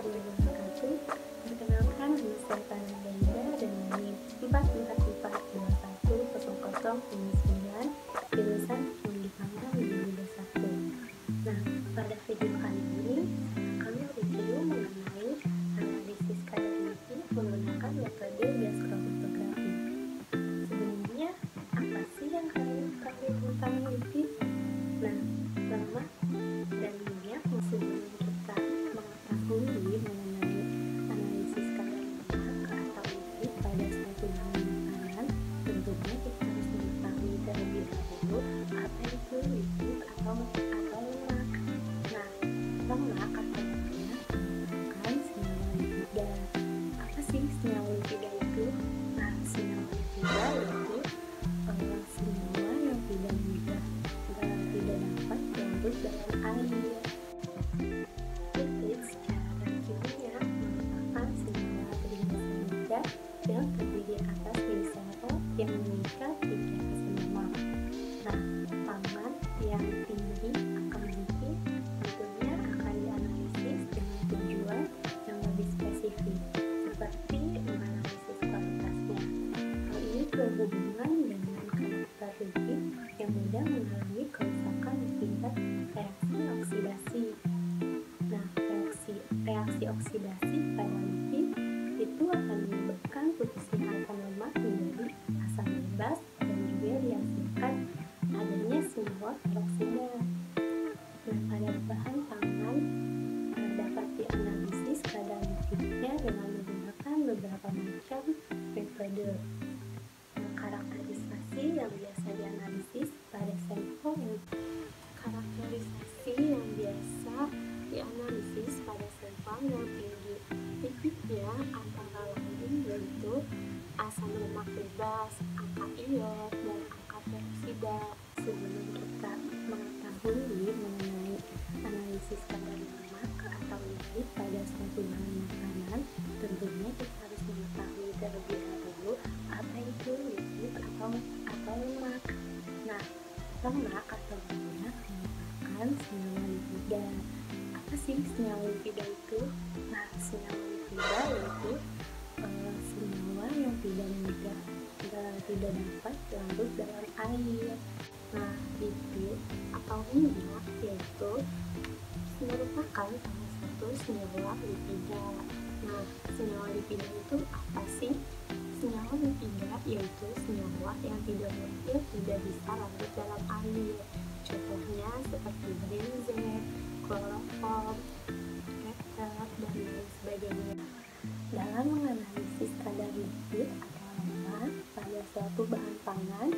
warahmatullahi wabarakatuh. Perkenalkan, nama saya Tana Denda dengan NIM 444210009 jurusan Teknologi Pangan 2021. Nah, pada video kali ini kami review mengenai analisis kadar gizi menggunakan metode gas kromatografi. Sebelumnya, apa sih yang kalian ketahui tentang lipid? Nah, pertama dan minyak sebelum kita mengetahui mengenai analisis kadar lemak atau lipid pada suatu bahan makanan, tentunya kita harus mengetahui terlebih dahulu apa itu lipid atau lemak. Nah, lemak atau minyak merupakan senyawa lipida. Apa sih senyawa lipida itu? Nah, senyawa lipida yaitu senyawa yang tidak dapat larut dalam air. Lipid secara kimia merupakan senyawa beringas lipida yang terdiri atas gliserol yang mengikat tiga asam lemak. Nah, pangan yang tinggi akan lipid tentunya akan dianalisis dengan tujuan yang lebih spesifik, seperti menganalisis kualitasnya. Hal ini berhubungan dengan karakter lipid yang mudah mengalami kerusakan akibat reaksi oksidasi. Nah, reaksi oksidasi pada lipid itu akan menyebabkan putusnya asam lemak menjadi asam bebas dan juga dihasilkan adanya senyawa peroksida. Nah, pada bahan pangan dapat dianalisis kadar lipidnya dengan menggunakan beberapa macam metode. Karakterisasi yang biasa dianalisis pada sampel yang tinggi. Lipidnya antara lain yaitu asam lemak bebas, angka iod, dan angka peroksida. Sebelum kita mengetahui mengenai analisis kadar lemak atau lipid pada suatu bahan makanan, tentunya kita harus mengetahui terlebih dahulu apa itu lipid atau lemak. Nah, lemak atau minyak merupakan senyawa lipida. Apa sih senyawa lipida itu? Nah, senyawa lipida yaitu senyawa yang tidak dapat larut dalam air. Nah, lipid atau minyak yaitu merupakan salah satu senyawa lipida. Nah, senyawa lipida itu apa sih? Senyawa lipida yaitu senyawa yang tidak bisa larut dalam air. Contohnya seperti benzen, kloroform, eter, dan lain sebagainya. Dalam menganalisis kadar lipid atau lemak pada suatu bahan pangan,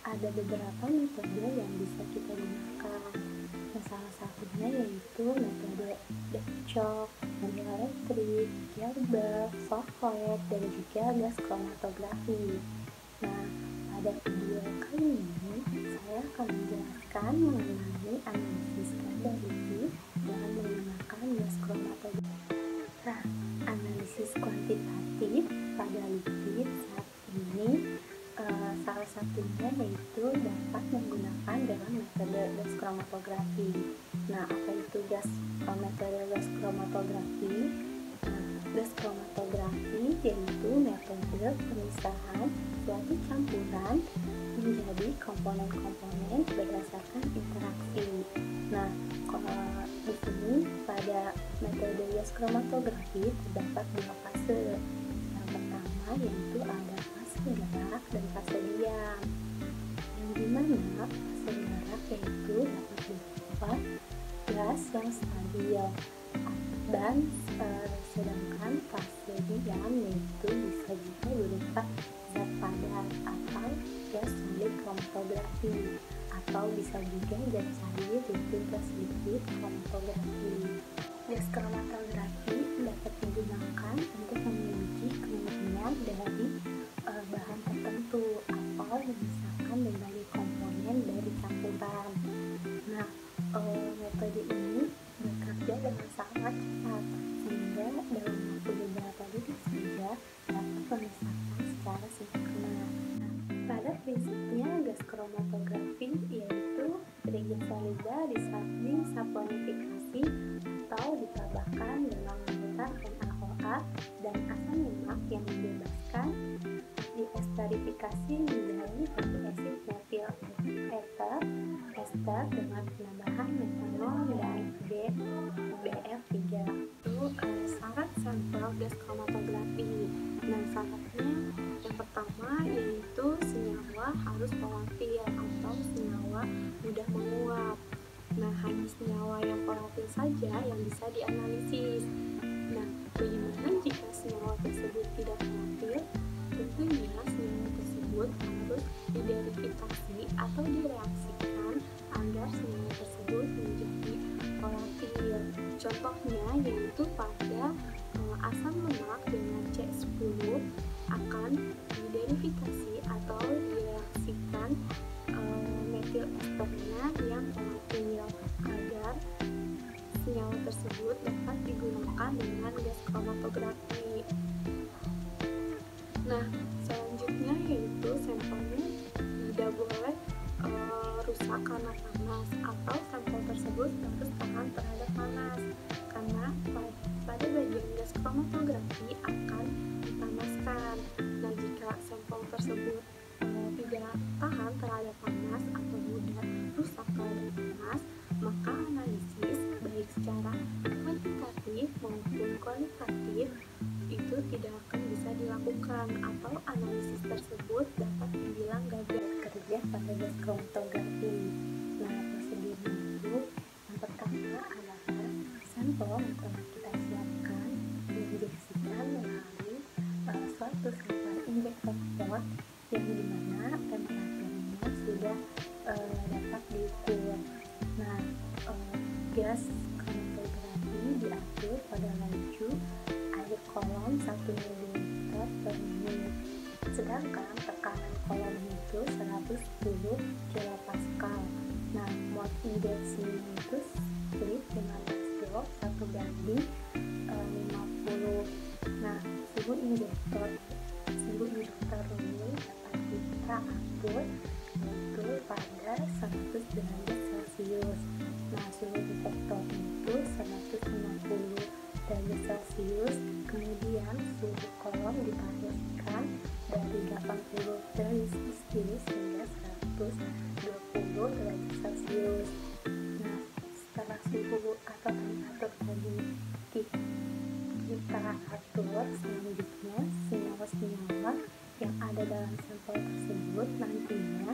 ada beberapa metode yang bisa kita gunakan. Salah satunya yaitu metode Debchok, elektrik, Gerber, Foucault, dan juga gas kromatografi. Nah, pada video kali ini saya akan menjelaskan mengenai analisis kadar lipid dengan menggunakan gas kromatografi. Nah, analisis kuantitatif pada lipid saat ini salah satunya yaitu dapat menggunakan dalam metode gas kromatografi. Nah, apa itu metode gas kromatografi? Gas kromatografi yaitu metode pemisahan suatu campuran menjadi komponen-komponen berdasarkan interaksi. Nah, di sini pada metode gas kromatografi terdapat dua fase. Yang pertama yaitu ada fase gerak dan fase diam. Yang dimana fase gerak yaitu dapat berupa gas yang stabil, dan sedangkan fase diam yaitu bisa juga berupa zat padat atau gas solid kromatografi, atau bisa juga zat cair yaitu gas liquid kromatografi. Gas kromatografi dapat digunakan untuk menguji kemurnian dari bahan tertentu atau memisahkan berbagai komponen dari campuran. Nah, metode ini bekerja dengan sangat cepat sehingga dalam waktu beberapa detik saja dapat memisahkan secara sempurna. Nah, pada prinsipnya gas kromatografi yaitu triglycerida disaponifikasi atau ditambahkan dengan menggunakan ester dengan penambahan metanol dan BF3. Itu syarat sampel gas kromatografi. Nah, syaratnya yang pertama yaitu senyawa harus volatil atau senyawa mudah menguap. Nah, hanya senyawa yang volatil saja yang bisa dianalisis. Nah, bagaimana jika senyawa tersebut tidak volatil? Tentunya senyawa tersebut harus diderivatasi atau direaksikan agar senyawa tersebut menjadi volatil. Contohnya yaitu pada asam lemak dengan C10 akan diderivatasi atau direaksikan metil esternya yang volatil agar senyawa tersebut dapat digunakan dengan gas kromatografi. Nah, selanjutnya yaitu sampelnya tidak boleh rusak karena panas, atau sampel tersebut harus tahan terhadap panas, karena pada bagian gas kromatografi akan dipanaskan. Nah, jika sampel tersebut tidak tahan terhadap panas atau mudah rusak terhadap panas, maka analisis baik secara kuantitatif maupun kualitatif itu tidak akan bisa dilakukan, atau analisis tersebut dapat dibilang gagal kerja pada gas kromatografi. Nah, prosedurnya itu yang pertama adalah sampel yang telah kita siapkan diinjeksikan melalui suatu sampel injektor pot yang dimana temperaturnya sudah dapat diukur. Nah, gas kromatografi diatur pada laju air kolom 1 ml per menit, sedangkan tekanan kolom itu 110 kilopascal. Nah, mode injeksinya itu split dengan rasio 1:50. Nah, suhu injektor ini dapat kita atur yaitu pada 100 derajat Celcius. Nah, suhu detektor itu 150 derajat Celcius. Kemudian suhu kolom divariasikan dari 80 derajat Celcius hingga 120 derajat Celcius. Nah, setelah suhu atau temperatur tadi kita atur, selanjutnya senyawa-senyawa yang ada dalam sampel tersebut nantinya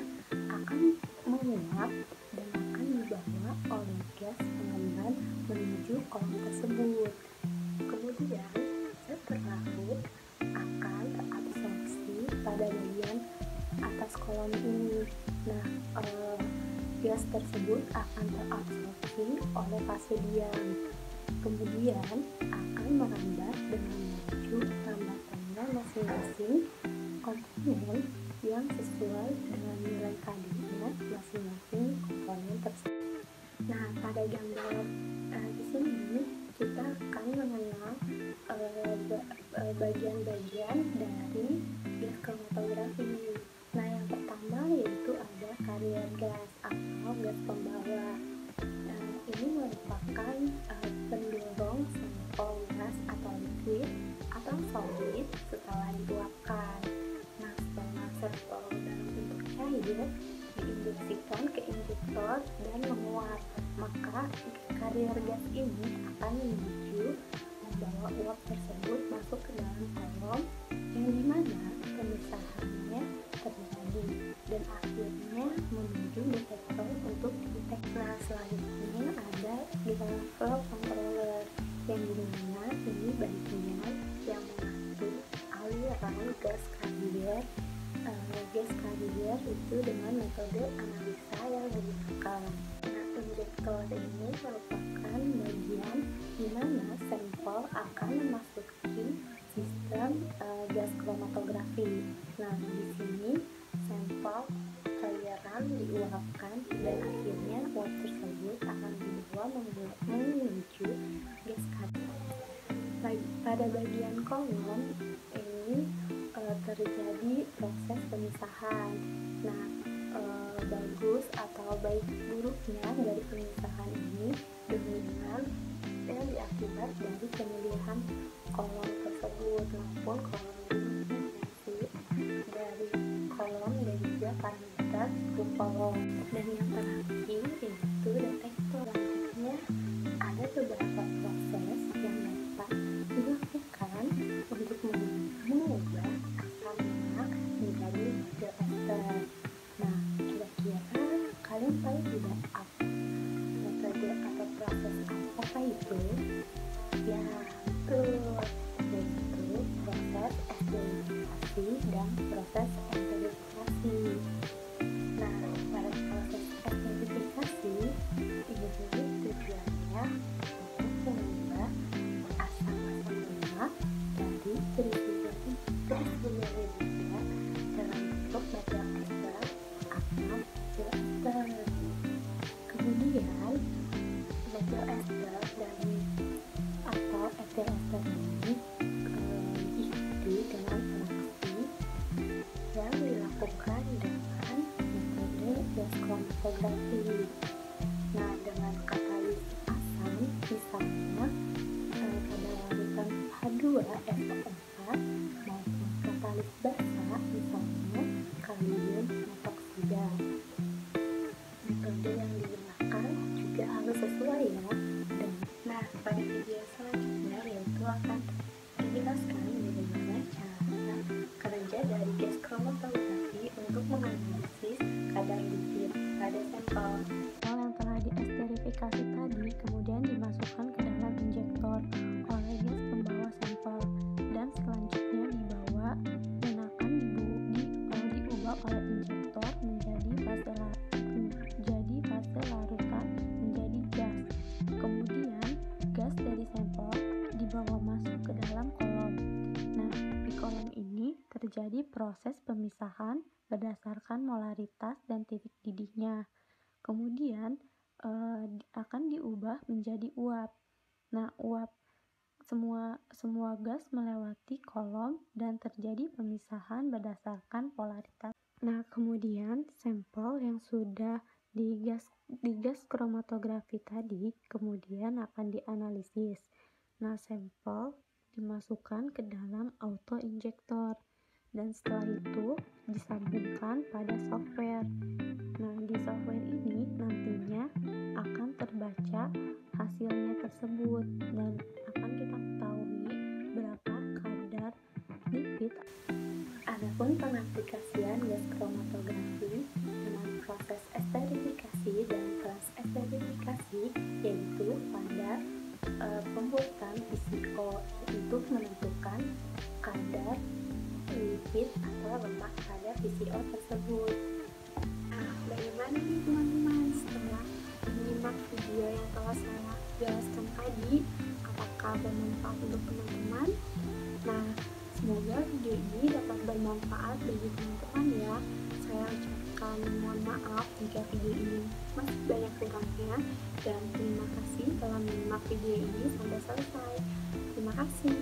akan menguap dan akan dibawa oleh gas pengemban menuju kolom tersebut. Kemudian zat tersebut akan terabsorpsi pada bagian atas kolom ini. Nah, gas tersebut akan terabsorpsi oleh fase diam, kemudian akan merambat dengan laju rambatannya masing-masing komponen yang sesuai dengan nilai KD-nya masing-masing komponen tersebut. Nah, pada gambar di sini kita akan mengenal bagian-bagian dari gas kromatografi. Nah, yang pertama yaitu ada karier gas atau gas pembawa. Ini merupakan pendorong sampel gas atau liquid atau solid setelah diuapkan. Nah, setelah sampel dalam bentuk cair diinjeksikan ke injektor dan menguap, maka karier gas ini akan menuju membawa uap tersebut masuk ke dalam kolom yang dimana pemisahannya terjadi dan akhirnya menuju detektor untuk deteksi. Nah, selanjutnya ada flow controller yang dimana ini bagian yang mengatur aliran gas karier itu dengan metode analisa yang digunakan. Nah, injektor ini merupakan bagian di mana sampel akan memasuki sistem gas kromatografi. Nah, di sini sampel cairan diuapkan dan akhirnya uap tersebut akan dibawa menuju gas karier. Pada bagian kolom ini terjadi proses pemisahan. Nah, bagus atau baik buruknya dari pemisahan ini dengan yang diakibat dari pemilihan kolom tersebut maupun kolom dari kolom dan juga parameter kita cukup kolom. Dan yang terakhir yaitu detektor. Selanjutnya ada beberapa proses yang dapat dilakukan untuk mengubah asam lemak menjadi bile ester. Nah, kira-kira kalian tahu tidak metode atau proses apa itu? Ya, betul, yaitu proses esterifikasi dan proses enterifikasi. Nah, pada proses esterifikasi ini tujuannya untuk mengubah asam-asam lemak dari bersumber dalam bentuk metil ester atau bile ester. Kemudian metil ester dan atau etil ester ini diikuti dengan reaksi yang dilakukan dengan metode gas kromatografi. Nah, dengan katalisis asam misalnya pada larutan H2SO4 maupun katalis basa misalnya kalium metoksida. Metode yang digunakan juga harus sesuai ya. Nah, pada video selanjutnya yaitu akan dijelaskan bagaimana cara kerja dari gas kromatografi untuk menganalisis kadar lipid pada sampel. Yang telah diesterifikasi tadi kemudian dimasukkan ke dalam injektor oleh gas pembawa sampel dan selanjutnya dibawa dan akan diubah oleh injektor menjadi fase larutan menjadi gas. Kemudian gas dari sampel dibawa masuk ke dalam kolom. Nah, di kolom ini terjadi proses pemisahan berdasarkan molaritas dan titik didihnya. Kemudian akan diubah menjadi uap. Nah, uap semua gas melewati kolom dan terjadi pemisahan berdasarkan polaritas. Nah, kemudian sampel yang sudah di gas kromatografi tadi kemudian akan dianalisis. Nah, sampel dimasukkan ke dalam auto injektor dan setelah itu disambungkan pada software. Nah, di software ini nantinya akan terbaca hasilnya tersebut dan akan kita ketahui berapa kadar lipid. Adapun pengaplikasian gas kromatografi dengan proses esterifikasi dan transesterifikasi yaitu pada pembuatan PCO untuk menentukan kadar lipid atau lemak pada PCO tersebut. Nah, bagaimana nih teman-teman setelah menyimak video yang telah saya jelaskan tadi? Apakah bermanfaat untuk teman-teman? Nah, semoga video ini dapat bermanfaat bagi teman-teman ya. Saya ucapkan mohon maaf jika video ini masih banyak kurangnya dan terima kasih telah menyimak video ini sampai selesai. Terima kasih.